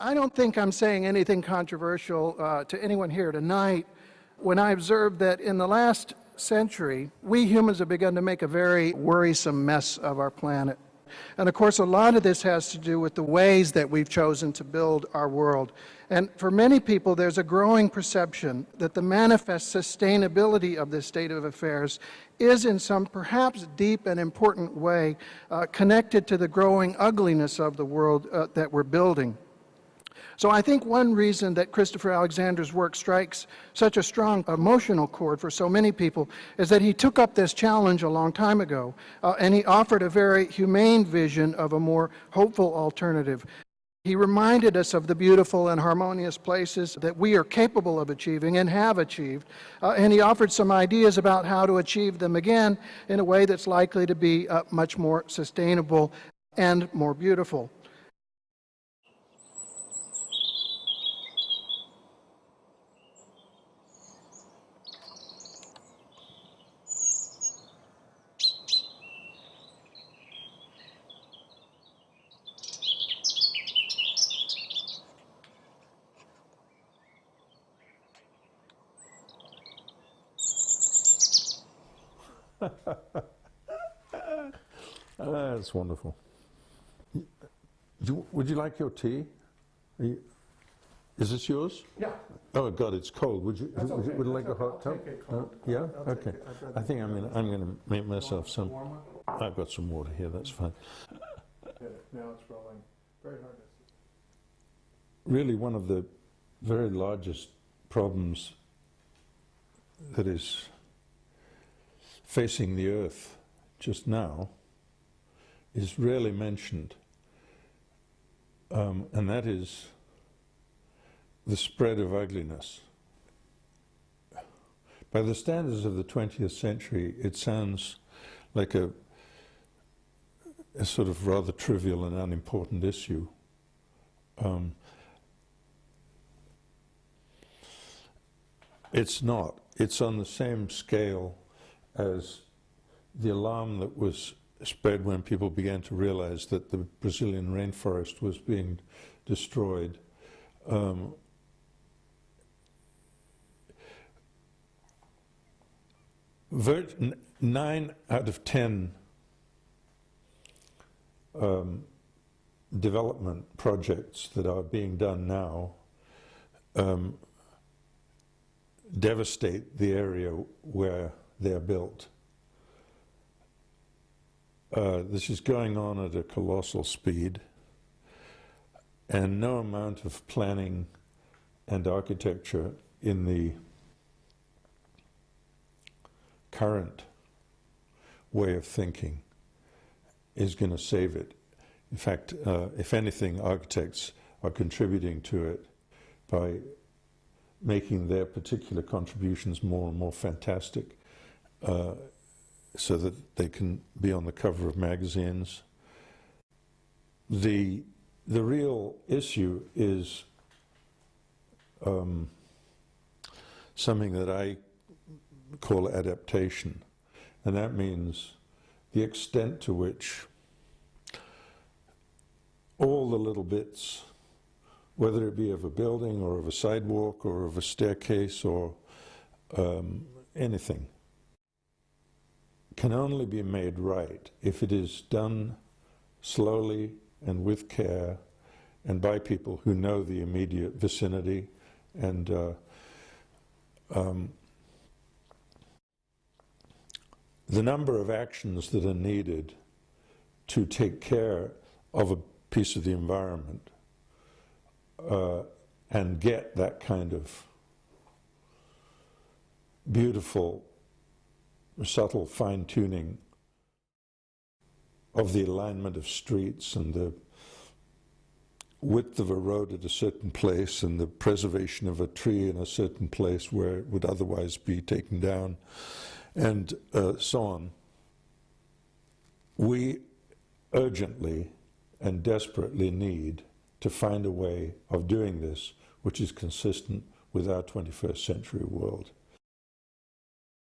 I don't think I'm saying anything controversial to anyone here tonight when I observe that in the last century, we humans have begun to make a very worrisome mess of our planet. And of course, a lot of this has to do with the ways that we've chosen to build our world. And for many people, there's a growing perception that the manifest sustainability of this state of affairs is in some perhaps deep and important way connected to the growing ugliness of the world that we're building. So I think one reason that Christopher Alexander's work strikes such a strong emotional chord for so many people is that he took up this challenge a long time ago, and he offered a very humane vision of a more hopeful alternative. He reminded us of the beautiful and harmonious places that we are capable of achieving and have achieved, and he offered some ideas about how to achieve them again in a way that's likely to be much more sustainable and more beautiful. That's wonderful. Would you like your tea? Is this yours? Yeah. Oh God, it's cold. Would you would you like a hot tub? Yeah. Okay. I think I'm going to make myself some. I've got some water here. That's fine. Now it's rolling very hard. Really, one of the very largest problems that is facing the Earth just now is rarely mentioned, and that is the spread of ugliness. By the standards of the 20th century, it sounds like a sort of rather trivial and unimportant issue. It's not. It's on the same scale as the alarm that was spread when people began to realize that the Brazilian rainforest was being destroyed. 9 out of 10 development projects that are being done now devastate the area where they're built. This is going on at a colossal speed, and no amount of planning and architecture in the current way of thinking is going to save it. In fact, if anything, architects are contributing to it by making their particular contributions more and more fantastic, so that they can be on the cover of magazines. The real issue is something that I call adaptation, and that means the extent to which all the little bits, whether it be of a building or of a sidewalk or of a staircase or anything, can only be made right if it is done slowly and with care and by people who know the immediate vicinity. And the number of actions that are needed to take care of a piece of the environment and get that kind of beautiful, subtle fine-tuning of the alignment of streets and the width of a road at a certain place and the preservation of a tree in a certain place where it would otherwise be taken down, and so on. We urgently and desperately need to find a way of doing this which is consistent with our 21st century world.